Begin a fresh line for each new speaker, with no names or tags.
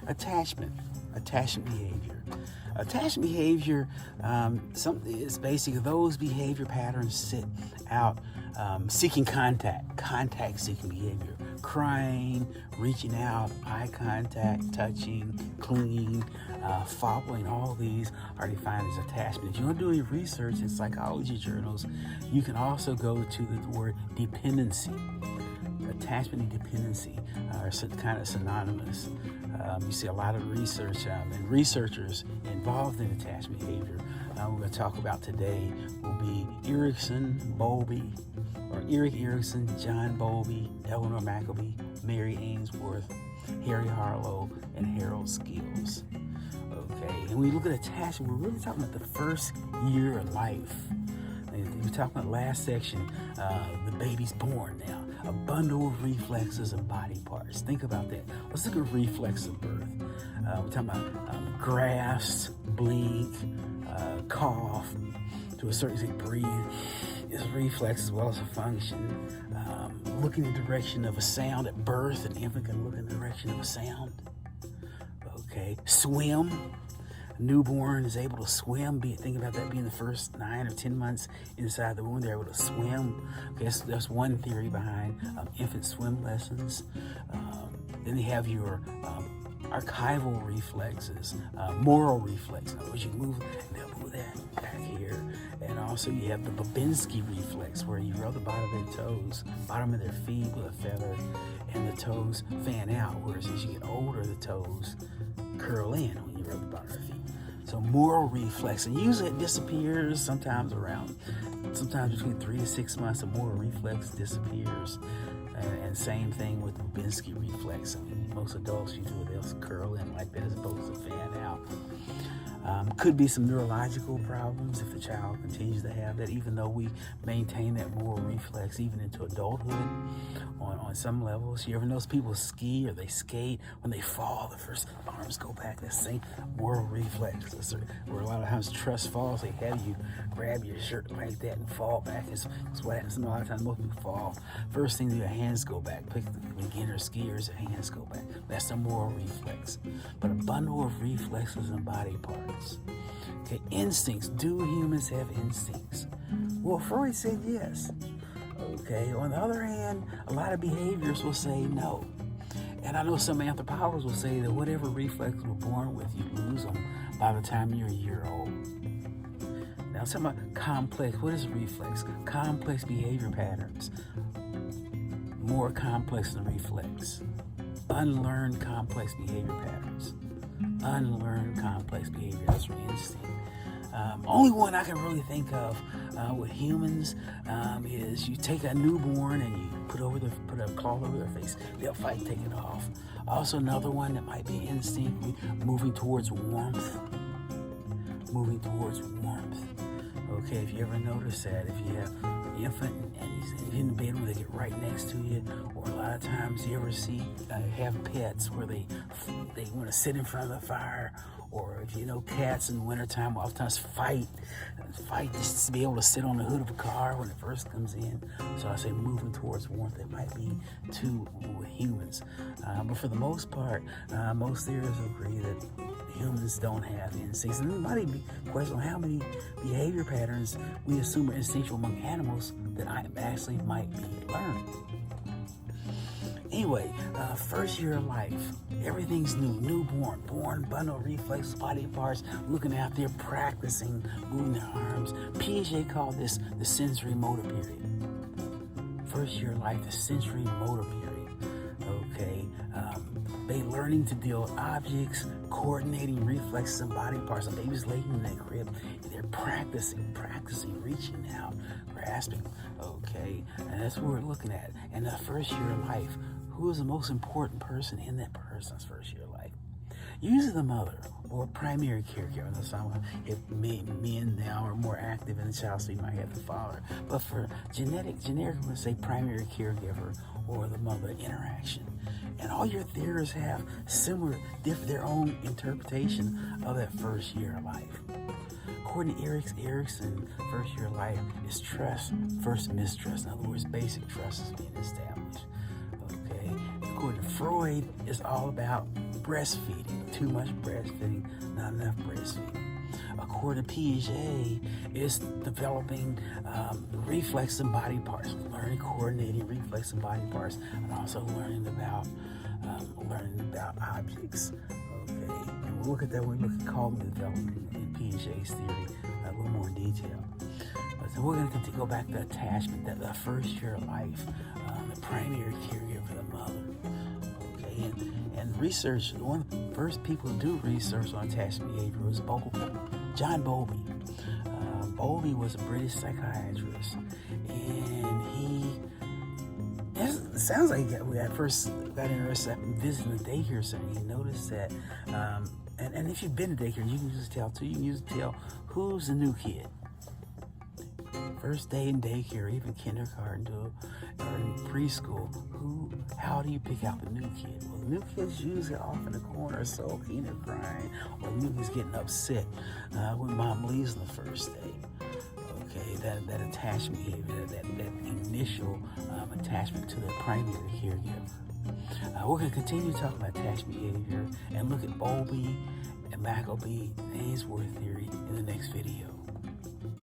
Attachment behavior. Attachment behavior, something is basically those behavior patterns sit out seeking contact seeking behavior, crying, reaching out, eye contact, touching, clinging, following. All these are defined as attachment. If you want to do any research in psychology journals, you can also go to the word dependency. Attachment and dependency are kind of synonymous. You see a lot of research and researchers involved in attachment behavior. We're going to talk about today will be Erik Erikson, John Bowlby, Eleanor Maccoby, Mary Ainsworth, Harry Harlow, and Harold Skills. Okay, and when we look at attachment, we're really talking about the first year of life. We're talking about last section, the baby's born now. A bundle of reflexes and body parts. Think about that. Let's look at reflexes of birth. We're talking about grasp, blink, cough, to a certain extent breathe. Is a reflex as well as a function. Looking in the direction of a sound at birth, an infant can look in the direction of a sound. Okay, swim. Newborn is able to swim. Think about that being the first 9 or 10 months inside the womb. They're able to swim. Okay, so that's one theory behind infant swim lessons. Then you have your archival reflexes, moral reflex. In other words, you move that back here. And also you have the Babinski reflex, where you rub the bottom of their feet with a feather, and the toes fan out. Whereas as you get older, the toes curl in when you rub the bottom of their feet. So moral reflex, and usually it disappears sometimes between 3 to 6 months, a moral reflex disappears. And same thing with the Babinski reflex. I mean, most adults usually they'll curl in like that as opposed to fan out. Could be some neurological problems if the child continues to have that, even though we maintain that moral reflex even into adulthood on some levels. You ever notice people ski or they skate, when they fall, the first arms go back, that same moral reflex. Where a lot of times trust falls, they have you grab your shirt like that and fall back. It's what happens a lot of times. Most people fall. First thing, their hands go back. Pick the beginner skiers, their hands go back. That's the moral reflex. But a bundle of reflexes and body parts. Okay, instincts. Do humans have instincts? Well, Freud said yes. Okay, on the other hand, a lot of behaviors will say no. And I know some anthropologists will say that whatever reflexes we're born with, you lose them by the time you're a year old. Now, I'm talking about complex. What is reflex? Complex behavior patterns. More complex than reflex. Unlearned complex behavior patterns. Unlearned complex behavior. That's your instinct. Only one I can really think of with humans is you take a newborn and you put a cloth over their face. They'll fight, take it off. Also, another one that might be instinct, moving towards warmth. Moving towards warmth. Okay, if you ever notice that, if you have an infant and he's in the bed where they get right next to you, or a lot of times you ever see have pets where they want to sit in front of the fire, or if you know cats in the wintertime will oftentimes fight just to be able to sit on the hood of a car when it first comes in. So I say moving towards warmth, it might be too with humans. But for the most part, most theorists agree that humans don't have instincts. And there might be a question on how many behavior patterns we assume are instinctual among animals that actually might be learned. Anyway, first year of life, everything's new, newborn, born, bundle, reflex, body parts, looking out there, practicing, moving their arms. Piaget called this the sensory motor period. First year of life, the sensory motor period. Okay, they learning to deal with objects, coordinating reflexes and body parts. The baby's laying in that crib, and they're practicing, reaching out, grasping. Okay, and that's what we're looking at. And the first year of life, who is the most important person in that person's first year of life? Usually the mother or primary caregiver. If men now are more active in the child, so you might have the father. But for generic, we would say primary caregiver or the mother interaction. And all your theorists have their own interpretation of that first year of life. According to Erikson, first year of life is trust, first mistrust. In other words, basic trust is being established. Okay. According to Freud, it's all about breastfeeding, too much breastfeeding, not enough breastfeeding. According to Piaget, it's developing reflex and body parts, learning coordinating reflex and body parts, and also learning about objects. Okay, and we'll look at that when we look at cognitive development in Piaget's theory a little more in detail. But so we're going to go back to attachment, that the first year of life, the primary caregiver, the mother. Okay, and research, one of the first people to do research on attachment behavior was John Bowlby. Bowlby was a British psychiatrist, and it sounds like we at first got interested in visiting the daycare center. He noticed that, and if you've been to daycare, you can usually tell too. You can usually tell who's the new kid. First day in daycare, even kindergarten or in preschool, how do you pick out the new kid? Well, the new kid's usually off in the corner sulking or crying, or the new kid's getting upset when mom leaves on the first day. Okay, that attachment behavior, that initial attachment to the primary caregiver. We're going to continue talking about attachment behavior and look at Bowlby and McAbee and Ainsworth theory in the next video.